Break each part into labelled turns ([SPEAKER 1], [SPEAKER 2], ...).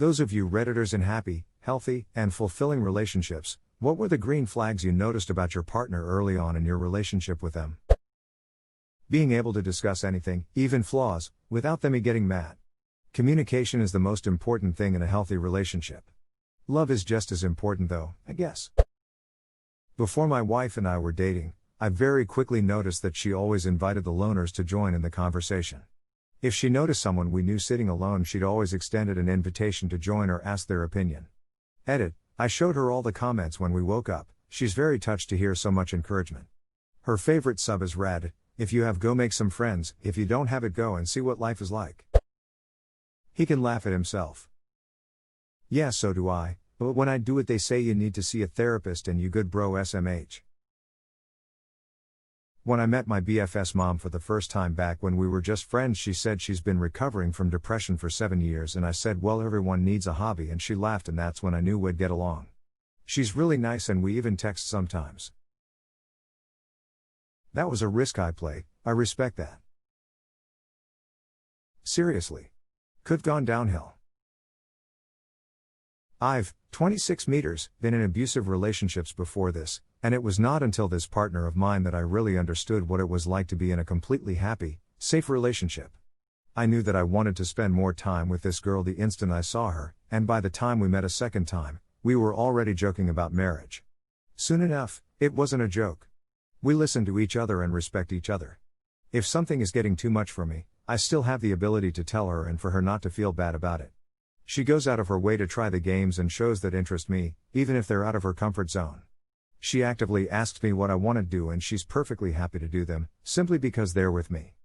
[SPEAKER 1] Those of you Redditors in happy, healthy, and fulfilling relationships, what were the green flags you noticed about your partner early on in your relationship with them? Being able to discuss anything, even flaws, without them getting mad. Communication is the most important thing in a healthy relationship. Love is just as important though, I guess. Before my wife and I were dating, I very quickly noticed that she always invited the loners to join in the conversation. If she noticed someone we knew sitting alone, she'd always extended an invitation to join or ask their opinion. Edit, I showed her all the comments when we woke up. She's very touched to hear so much encouragement. Her favorite sub is Rad, if you have go make some friends, if you don't have it go and see what life is like. He can laugh at himself. Yeah, so do I, but when I do it they say you need to see a therapist and you good bro SMH. When I met my BFS mom for the first time back when we were just friends, she said she's been recovering from depression for 7 years, and I said, well, everyone needs a hobby, and she laughed, and that's when I knew we'd get along. She's really nice and we even text sometimes. That was a risk I play, I respect that. Seriously. Could've gone downhill. I've, 26 meters, been in abusive relationships before this, and it was not until this partner of mine that I really understood what it was like to be in a completely happy, safe relationship. I knew that I wanted to spend more time with this girl the instant I saw her, and by the time we met a second time, we were already joking about marriage. Soon enough, it wasn't a joke. We listen to each other and respect each other. If something is getting too much for me, I still have the ability to tell her and for her not to feel bad about it. She goes out of her way to try the games and shows that interest me, even if they're out of her comfort zone. She actively asks me what I want to do and she's perfectly happy to do them, simply because they're with me.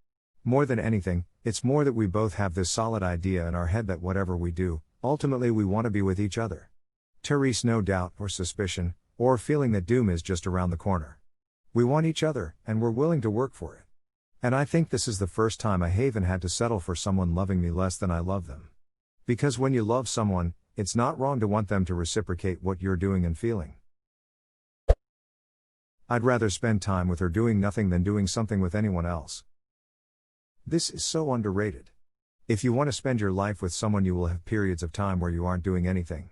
[SPEAKER 1] More than anything, it's more that we both have this solid idea in our head that whatever we do, ultimately we want to be with each other. Therese, no doubt, or suspicion, or feeling that doom is just around the corner. We want each other, and we're willing to work for it. And I think this is the first time I haven't had to settle for someone loving me less than I love them. Because when you love someone, it's not wrong to want them to reciprocate what you're doing and feeling. I'd rather spend time with her doing nothing than doing something with anyone else. This is so underrated. If you want to spend your life with someone, you will have periods of time where you aren't doing anything.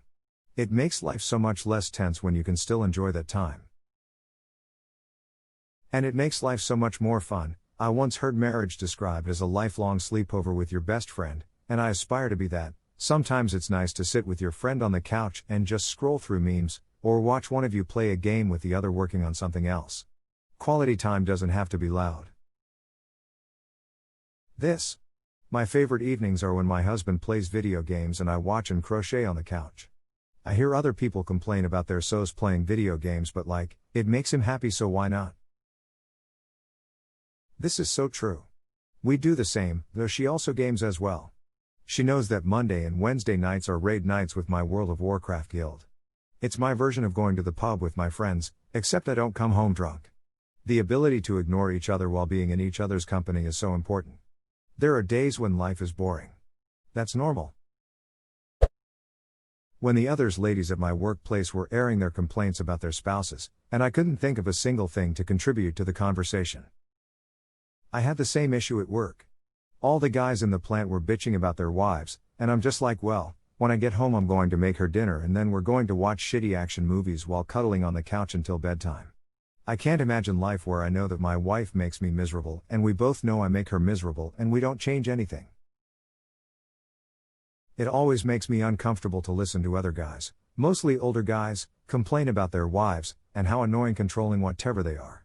[SPEAKER 1] It makes life so much less tense when you can still enjoy that time. And it makes life so much more fun. I once heard marriage described as a lifelong sleepover with your best friend, and I aspire to be that. Sometimes it's nice to sit with your friend on the couch and just scroll through memes, or watch one of you play a game with the other working on something else. Quality time doesn't have to be loud. My favorite evenings are when my husband plays video games and I watch and crochet on the couch. I hear other people complain about their SOs playing video games, but it makes him happy, so why not? This is so true. We do the same, though she also games as well. She knows that Monday and Wednesday nights are raid nights with my World of Warcraft guild. It's my version of going to the pub with my friends, except I don't come home drunk. The ability to ignore each other while being in each other's company is so important. There are days when life is boring. That's normal. When the others ladies at my workplace were airing their complaints about their spouses, and I couldn't think of a single thing to contribute to the conversation. I had the same issue at work. All the guys in the plant were bitching about their wives, and I'm just like, well, when I get home I'm going to make her dinner and then we're going to watch shitty action movies while cuddling on the couch until bedtime. I can't imagine life where I know that my wife makes me miserable and we both know I make her miserable and we don't change anything. It always makes me uncomfortable to listen to other guys, mostly older guys, complain about their wives, and how annoying, controlling, whatever they are.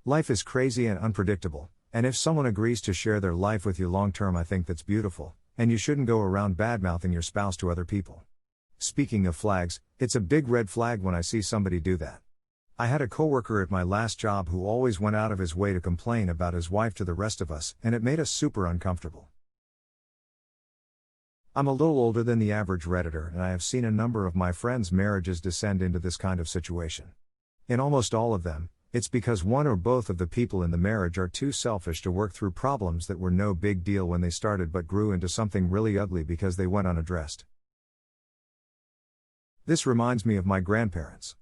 [SPEAKER 1] Life is crazy and unpredictable. And if someone agrees to share their life with you long term, I think that's beautiful, and you shouldn't go around badmouthing your spouse to other people. Speaking of flags, it's a big red flag when I see somebody do that. I had a coworker at my last job who always went out of his way to complain about his wife to the rest of us, and it made us super uncomfortable. I'm a little older than the average Redditor, and I have seen a number of my friends' marriages descend into this kind of situation. In almost all of them, it's because one or both of the people in the marriage are too selfish to work through problems that were no big deal when they started but grew into something really ugly because they went unaddressed. This reminds me of my grandparents.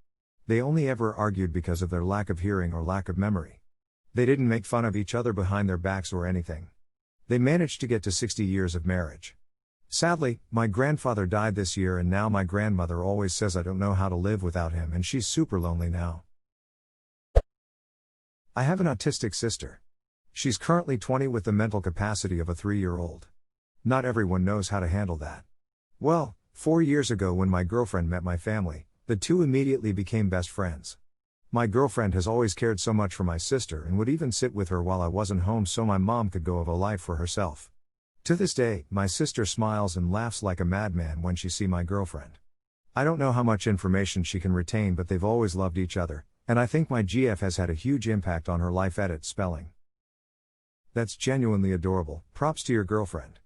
[SPEAKER 1] They only ever argued because of their lack of hearing or lack of memory. They didn't make fun of each other behind their backs or anything. They managed to get to 60 years of marriage. Sadly, my grandfather died this year and now my grandmother always says I don't know how to live without him and she's super lonely now. I have an autistic sister. She's currently 20 with the mental capacity of a 3-year-old. Not everyone knows how to handle that. Well, 4 years ago when my girlfriend met my family, the two immediately became best friends. My girlfriend has always cared so much for my sister and would even sit with her while I wasn't home so my mom could go of a life for herself. To this day, my sister smiles and laughs like a madman when she sees my girlfriend. I don't know how much information she can retain but they've always loved each other, and I think my GF has had a huge impact on her life. Edit spelling. That's genuinely adorable, props to your girlfriend.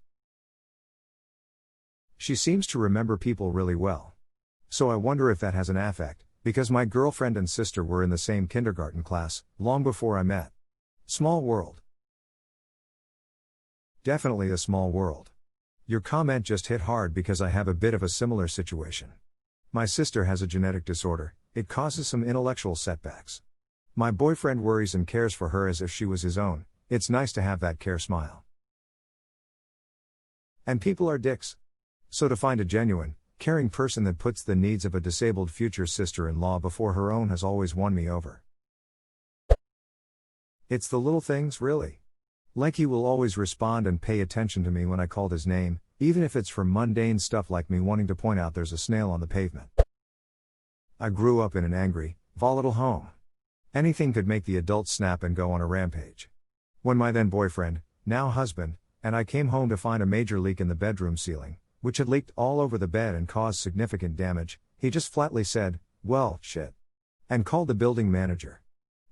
[SPEAKER 1] She seems to remember people really well. So I wonder if that has an affect, because my girlfriend and sister were in the same kindergarten class, long before I met. Small world. Definitely a small world. Your comment just hit hard because I have a bit of a similar situation. My sister has a genetic disorder, it causes some intellectual setbacks. My boyfriend worries and cares for her as if she was his own, it's nice to have that care smile. And people are dicks. So to find a genuine, caring person that puts the needs of a disabled future sister-in-law before her own has always won me over. It's the little things, really. Like he will always respond and pay attention to me when I called his name, even if it's for mundane stuff like me wanting to point out there's a snail on the pavement. I grew up in an angry, volatile home. Anything could make the adults snap and go on a rampage. When my then boyfriend, now husband, and I came home to find a major leak in the bedroom ceiling, which had leaked all over the bed and caused significant damage, he just flatly said, "Well, shit," and called the building manager.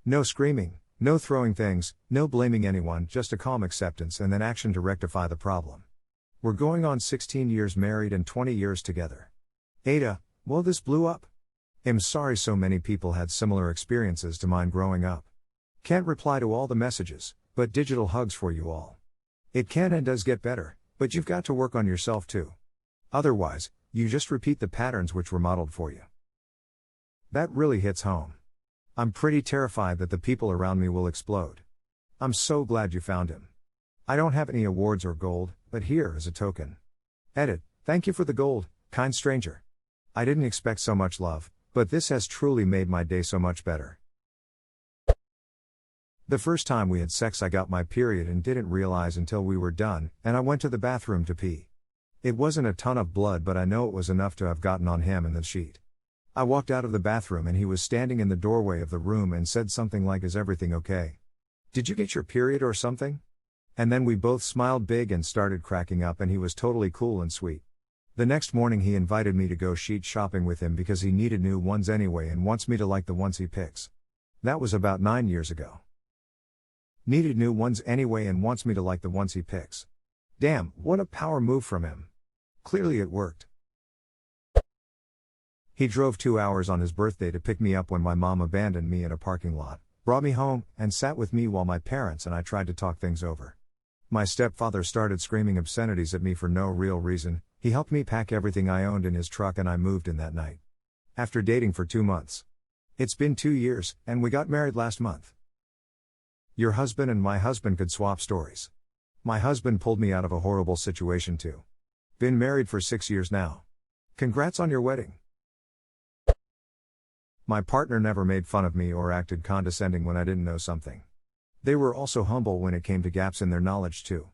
[SPEAKER 1] No screaming, no throwing things, no blaming anyone, just a calm acceptance and then action to rectify the problem. We're going on 16 years married and 20 years together. Ada, well, this blew up. I'm sorry so many people had similar experiences to mine growing up. Can't reply to all the messages, but digital hugs for you all. It can and does get better, but you've got to work on yourself too. Otherwise, you just repeat the patterns which were modeled for you. That really hits home. I'm pretty terrified that the people around me will explode. I'm so glad you found him. I don't have any awards or gold, but here is a token. Edit, thank you for the gold, kind stranger. I didn't expect so much love, but this has truly made my day so much better. The first time we had sex I got my period and didn't realize until we were done, and I went to the bathroom to pee. It wasn't a ton of blood but I know it was enough to have gotten on him and the sheet. I walked out of the bathroom and he was standing in the doorway of the room and said something like, "Is everything okay? Did you get your period or something?" And then we both smiled big and started cracking up and he was totally cool and sweet. The next morning he invited me to go sheet shopping with him because he needed new ones anyway and wants me to like the ones he picks. That was about 9 years ago. Needed new ones anyway and wants me to like the ones he picks. Damn, what a power move from him. Clearly it worked. He drove 2 hours on his birthday to pick me up when my mom abandoned me in a parking lot, brought me home, and sat with me while my parents and I tried to talk things over. My stepfather started screaming obscenities at me for no real reason. He helped me pack everything I owned in his truck and I moved in that night. After dating for 2 months. It's been 2 years, and we got married last month. Your husband and my husband could swap stories. My husband pulled me out of a horrible situation too. Been married for 6 years now. Congrats on your wedding. My partner never made fun of me or acted condescending when I didn't know something. They were also humble when it came to gaps in their knowledge too.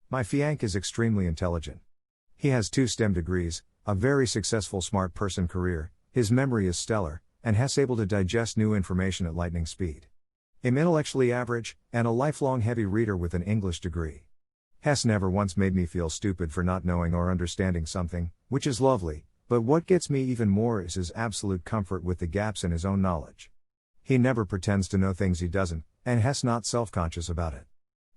[SPEAKER 1] My fiancé is extremely intelligent. He has 2 STEM degrees, a very successful smart person career, his memory is stellar, and has able to digest new information at lightning speed. I'm intellectually average, and a lifelong heavy reader with an English degree. Hess never once made me feel stupid for not knowing or understanding something, which is lovely, but what gets me even more is his absolute comfort with the gaps in his own knowledge. He never pretends to know things he doesn't, and Hess not self-conscious about it.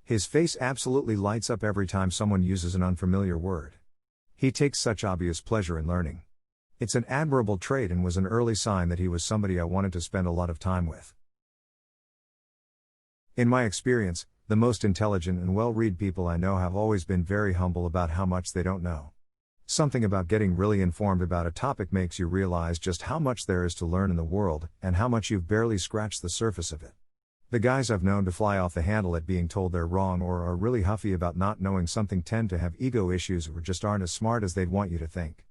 [SPEAKER 1] His face absolutely lights up every time someone uses an unfamiliar word. He takes such obvious pleasure in learning. It's an admirable trait and was an early sign that he was somebody I wanted to spend a lot of time with. In my experience, the most intelligent and well-read people I know have always been very humble about how much they don't know. Something about getting really informed about a topic makes you realize just how much there is to learn in the world, and how much you've barely scratched the surface of it. The guys I've known to fly off the handle at being told they're wrong or are really huffy about not knowing something tend to have ego issues or just aren't as smart as they'd want you to think.